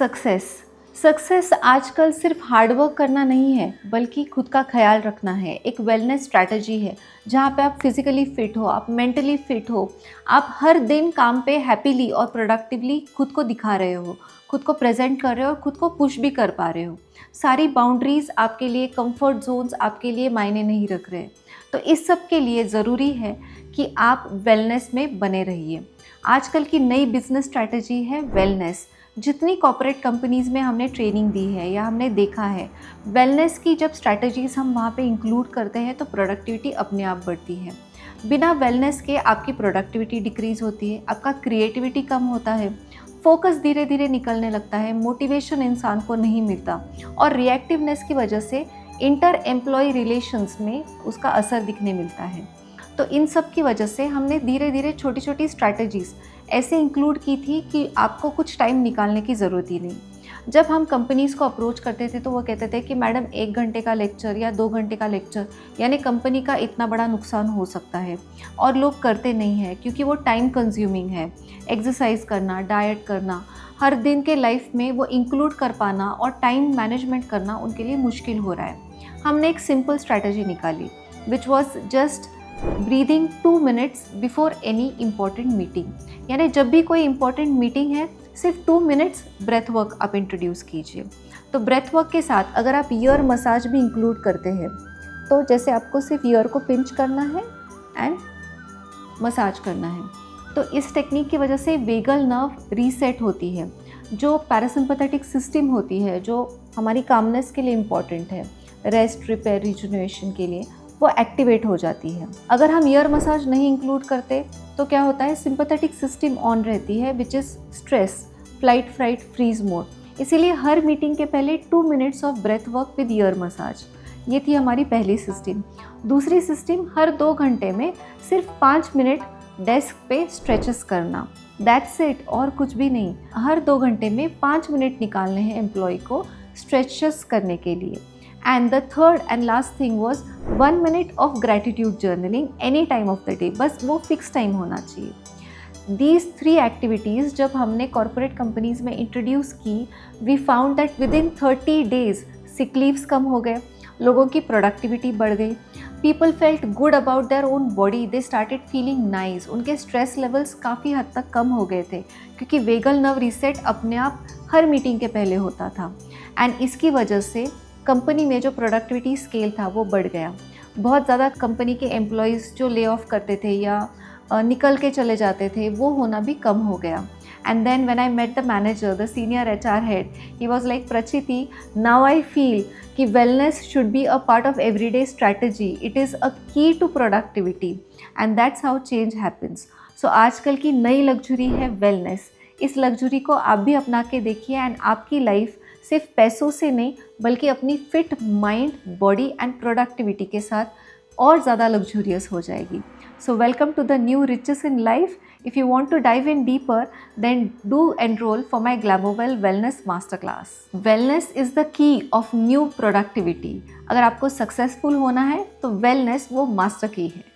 Success success आजकल सिर्फ hard work करना नहीं है, बल्कि खुद का ख्याल रखना है। एक वेलनेस स्ट्रैटेजी है जहाँ पे आप फिजिकली फिट हो, आप मेंटली फिट हो, आप हर दिन काम पे हैप्पीली और प्रोडक्टिवली खुद को दिखा रहे हो, खुद को प्रेजेंट कर रहे हो और खुद को पुश भी कर पा रहे हो। सारी बाउंड्रीज आपके लिए, कंफर्ट जोन्स आपके लिए मायने नहीं रख रहे। तो इस सब के लिए ज़रूरी है कि आप वेलनेस में बने रहिए। आजकल की नई बिजनेस स्ट्रैटेजी है वेलनेस। जितनी कॉर्पोरेट कंपनीज़ में हमने ट्रेनिंग दी है या हमने देखा है, वेलनेस की जब स्ट्रैटेजीज़ हम वहाँ पे इंक्लूड करते हैं तो प्रोडक्टिविटी अपने आप बढ़ती है। बिना वेलनेस के आपकी प्रोडक्टिविटी डिक्रीज़ होती है, आपका क्रिएटिविटी कम होता है, फोकस धीरे धीरे निकलने लगता है, मोटिवेशन इंसान को नहीं मिलता और रिएक्टिवनेस की वजह से इंटर एम्प्लॉय रिलेशंस में उसका असर दिखने मिलता है। तो इन सब की वजह से हमने धीरे धीरे छोटी छोटी स्ट्रैटेजीज़ ऐसे इंक्लूड की थी कि आपको कुछ टाइम निकालने की ज़रूरत ही नहीं। जब हम कंपनीज़ को अप्रोच करते थे तो वो कहते थे कि मैडम 1 घंटे का लेक्चर या 2 घंटे का लेक्चर यानी कंपनी का इतना बड़ा नुकसान हो सकता है, और लोग करते नहीं हैं क्योंकि वो टाइम कंज्यूमिंग है। एक्सरसाइज करना, डाइट करना, हर दिन के लाइफ में वो इंक्लूड कर पाना और टाइम मैनेजमेंट करना उनके लिए मुश्किल हो रहा है। हमने एक सिंपल स्ट्रैटेजी निकाली which was just breathing 2 minutes before any important meeting. यानी जब भी कोई इम्पॉर्टेंट मीटिंग है, सिर्फ 2 मिनट्स ब्रेथ वर्क आप इंट्रोड्यूस कीजिए। तो ब्रेथ वर्क के साथ अगर आप ईयर मसाज भी इंक्लूड करते हैं, तो जैसे आपको सिर्फ ईयर को पिंच करना है एंड मसाज करना है, तो इस टेक्निक की वजह से वेगल नर्व रीसेट होती है। जो पैरासिम्पैथेटिक सिस्टम होती है, जो हमारी कामनेस के लिए इम्पॉर्टेंट है, रेस्ट, रिपेयर, रिजुनेशन के लिए, वो एक्टिवेट हो जाती है। अगर हम ईयर मसाज नहीं इंक्लूड करते तो क्या होता है, सिंपैथेटिक सिस्टम ऑन रहती है which is stress, flight, fright, freeze mode. इसीलिए हर मीटिंग के पहले 2 minutes of breath work with ear massage. ये थी हमारी पहली सिस्टम। दूसरी सिस्टम, हर 2 घंटे में सिर्फ 5 मिनट डेस्क पे स्ट्रेचेस करना। दैट्स इट, और कुछ भी नहीं। हर 2 घंटे में 5 मिनट निकालने हैं एम्प्लॉय को स्ट्रेचेस करने के लिए। And the third and last thing was 1 minute of gratitude journaling any time of the day। बस वो फिक्स टाइम होना चाहिए। These 3 activities जब हमने कॉर्पोरेट कंपनीज में इंट्रोड्यूस की, we found that within 30 days sick leaves कम हो गए, लोगों की प्रोडक्टिविटी बढ़ गई, people felt good about their own body, they started feeling nice, उनके स्ट्रेस लेवल्स काफ़ी हद तक कम हो गए थे क्योंकि वेगल नर्व रीसेट अपने आप हर मीटिंग के पहले होता था। एंड इसकी वजह से कंपनी में जो प्रोडक्टिविटी स्केल था वो बढ़ गया। बहुत ज़्यादा कंपनी के एम्प्लॉयज़ जो ले ऑफ करते थे या निकल के चले जाते थे, वो होना भी कम हो गया। And then when I met the manager, the senior HR head, he was like, Prachiti, now I feel कि wellness should be a part of everyday strategy, it is a key to productivity and that's how change happens. So आजकल की नई luxury है wellness. इस luxury को आप भी अपना के देखिए एंड आपकी लाइफ सिर्फ पैसों से नहीं, बल्कि अपनी fit mind, body and productivity के साथ और ज़्यादा लग्जूरियस हो जाएगी। So welcome to the new riches in life. If you want to dive in deeper, then do enroll for my Glamowell wellness master class. Wellness is the key of new productivity. अगर आपको successful होना है तो wellness वो master की है।